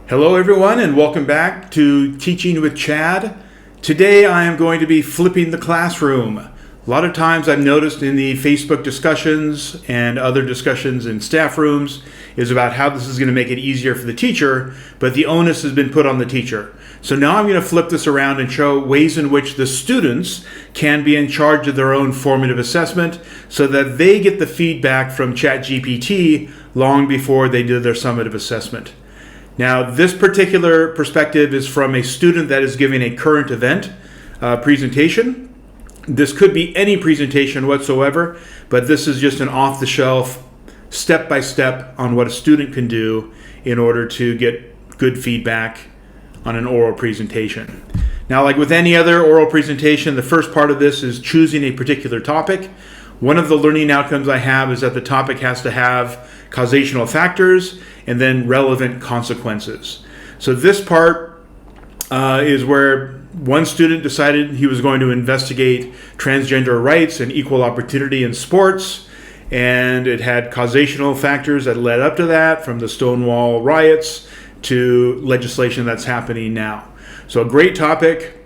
Hello everyone and welcome back to Teaching with Chad. Today I am going to be flipping the classroom. A lot of times I've noticed in the Facebook discussions and other discussions in staff rooms is about how this is going to make it easier for the teacher, but the onus has been put on the teacher. So now I'm going to flip this around and show ways in which the students can be in charge of their own formative assessment so that they get the feedback from Chat GPT long before they do their summative assessment. Now, this particular perspective is from a student that is giving a current event presentation. This could be any presentation whatsoever, but this is just an off-the-shelf, step-by-step on what a student can do in order to get good feedback on an oral presentation. Now, like with any other oral presentation, the first part of this is choosing a particular topic. One of the learning outcomes I have is that the topic has to have causational factors and then relevant consequences. So this part is where one student decided he was going to investigate transgender rights and equal opportunity in sports, and it had causational factors that led up to that, from the Stonewall riots to legislation that's happening now. So a great topic,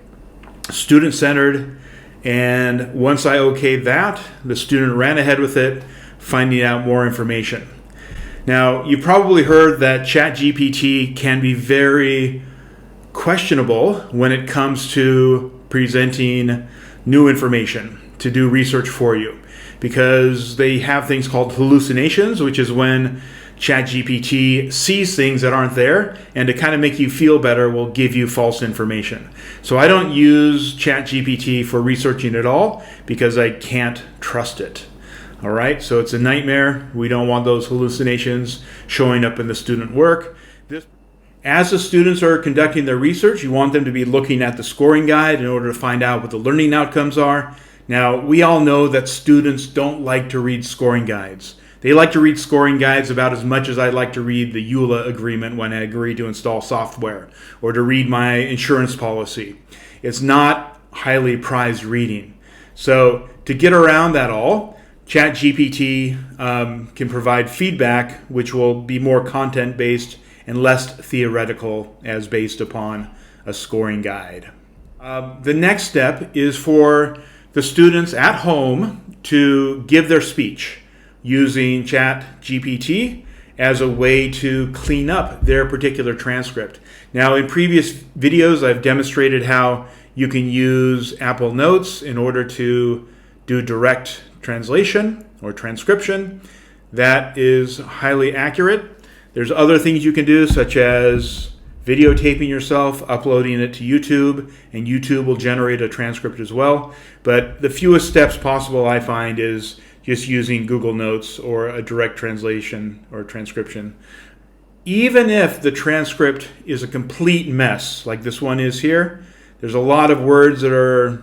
student-centered, and once I okayed that, the student ran ahead with it, finding out more information. Now, you probably heard that Chat GPT can be very questionable when it comes to presenting new information to do research for you, because they have things called hallucinations, which is when Chat GPT sees things that aren't there, and to kind of make you feel better will give you false information. So I don't use Chat GPT for researching at all because I can't trust it. All right, so it's a nightmare. We don't want those hallucinations showing up in the student work. As the students are conducting their research, you want them to be looking at the scoring guide in order to find out what the learning outcomes are. Now, we all know that students don't like to read scoring guides. They like to read scoring guides about as much as I like to read the EULA agreement when I agree to install software, or to read my insurance policy. It's not highly prized reading. So to get around that all, Chat GPT can provide feedback which will be more content-based and less theoretical as based upon a scoring guide. The next step is for the students at home to give their speech using Chat GPT as a way to clean up their particular transcript. Now, in previous videos, I've demonstrated how you can use Apple Notes in order to do direct translation or transcription. That is highly accurate. There's other things you can do, such as videotaping yourself, uploading it to YouTube, and YouTube will generate a transcript as well. But the fewest steps possible, I find, is just using Google Notes or a direct translation or transcription. Even if the transcript is a complete mess, like this one is here, there's a lot of words that are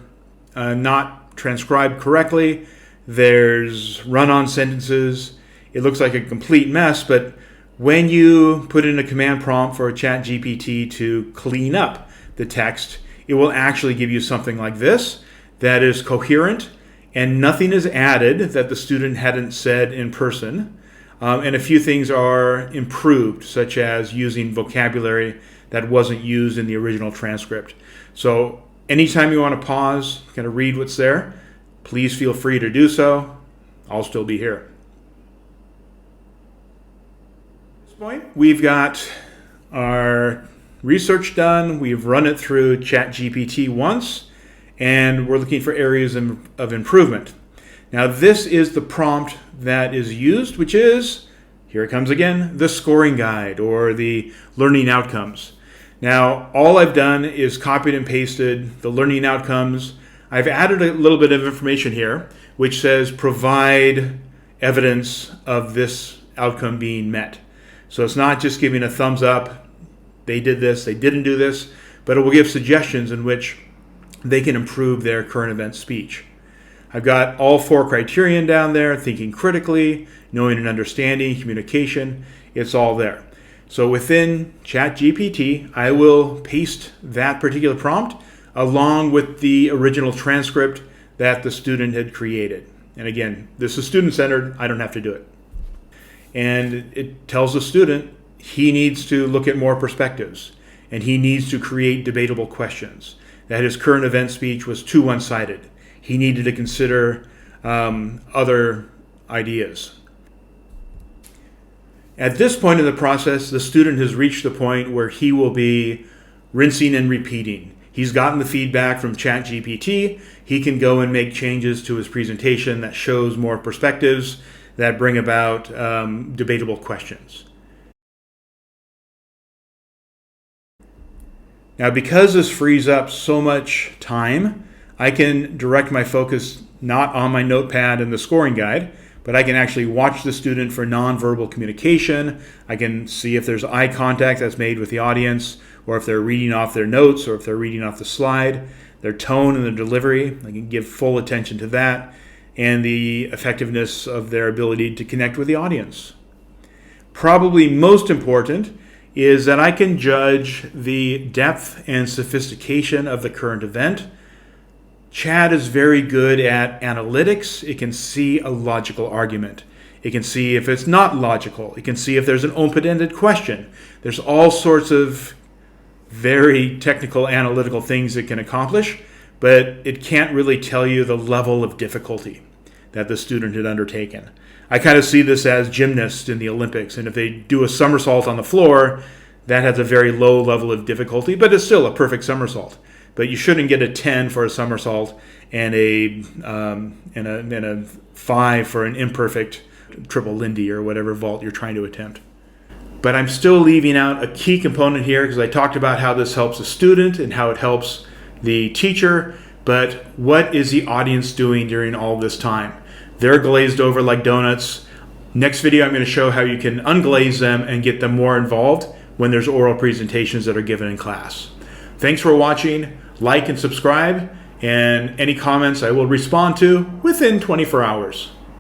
not transcribed correctly. There's run-on sentences. It looks like a complete mess, but when you put in a command prompt for a Chat GPT to clean up the text, it will actually give you something like this that is coherent, and nothing is added that the student hadn't said in person. And a few things are improved, such as using vocabulary that wasn't used in the original transcript. So anytime you want to pause, kind of read what's there, please feel free to do so. I'll still be here. At this point, we've got our research done. We've run it through Chat GPT once, and we're looking for areas of improvement. Now, this is the prompt that is used, which is, here it comes again, the scoring guide or the learning outcomes. Now, all I've done is copied and pasted the learning outcomes. I've added a little bit of information here, which says provide evidence of this outcome being met. So it's not just giving a thumbs up, they did this, they didn't do this, but it will give suggestions in which they can improve their current event speech. I've got all 4 criterion down there: thinking critically, knowing and understanding, communication. It's all there. So within Chat GPT, I will paste that particular prompt along with the original transcript that the student had created. And again, this is student-centered. I don't have to do it. And it tells the student, he needs to look at more perspectives, and he needs to create debatable questions. That his current event speech was too one-sided. He needed to consider other ideas. At this point in the process, the student has reached the point where he will be rinsing and repeating. He's gotten the feedback from Chat GPT. He can go and make changes to his presentation that shows more perspectives that bring about debatable questions. Now, because this frees up so much time, I can direct my focus not on my notepad and the scoring guide, but I can actually watch the student for nonverbal communication. I can see if there's eye contact that's made with the audience, or if they're reading off their notes, or if they're reading off the slide, their tone and their delivery. I can give full attention to that, and the effectiveness of their ability to connect with the audience. Probably most important is that I can judge the depth and sophistication of the current event. Chat is very good at analytics. It can see a logical argument. It can see if it's not logical. It can see if there's an open-ended question. There's all sorts of very technical analytical things it can accomplish, but it can't really tell you the level of difficulty that the student had undertaken. I kind of see this as gymnasts in the Olympics, and if they do a somersault on the floor, that has a very low level of difficulty, but it's still a perfect somersault. But you shouldn't get a 10 for a somersault and a 5 for an imperfect triple Lindy or whatever vault you're trying to attempt. But I'm still leaving out a key component here because I talked about how this helps a student and how it helps the teacher, but what is the audience doing during all this time? They're glazed over like donuts. Next video, I'm going to show how you can unglaze them and get them more involved when there's oral presentations that are given in class. Thanks for watching. Like and subscribe, and any comments I will respond to within 24 hours.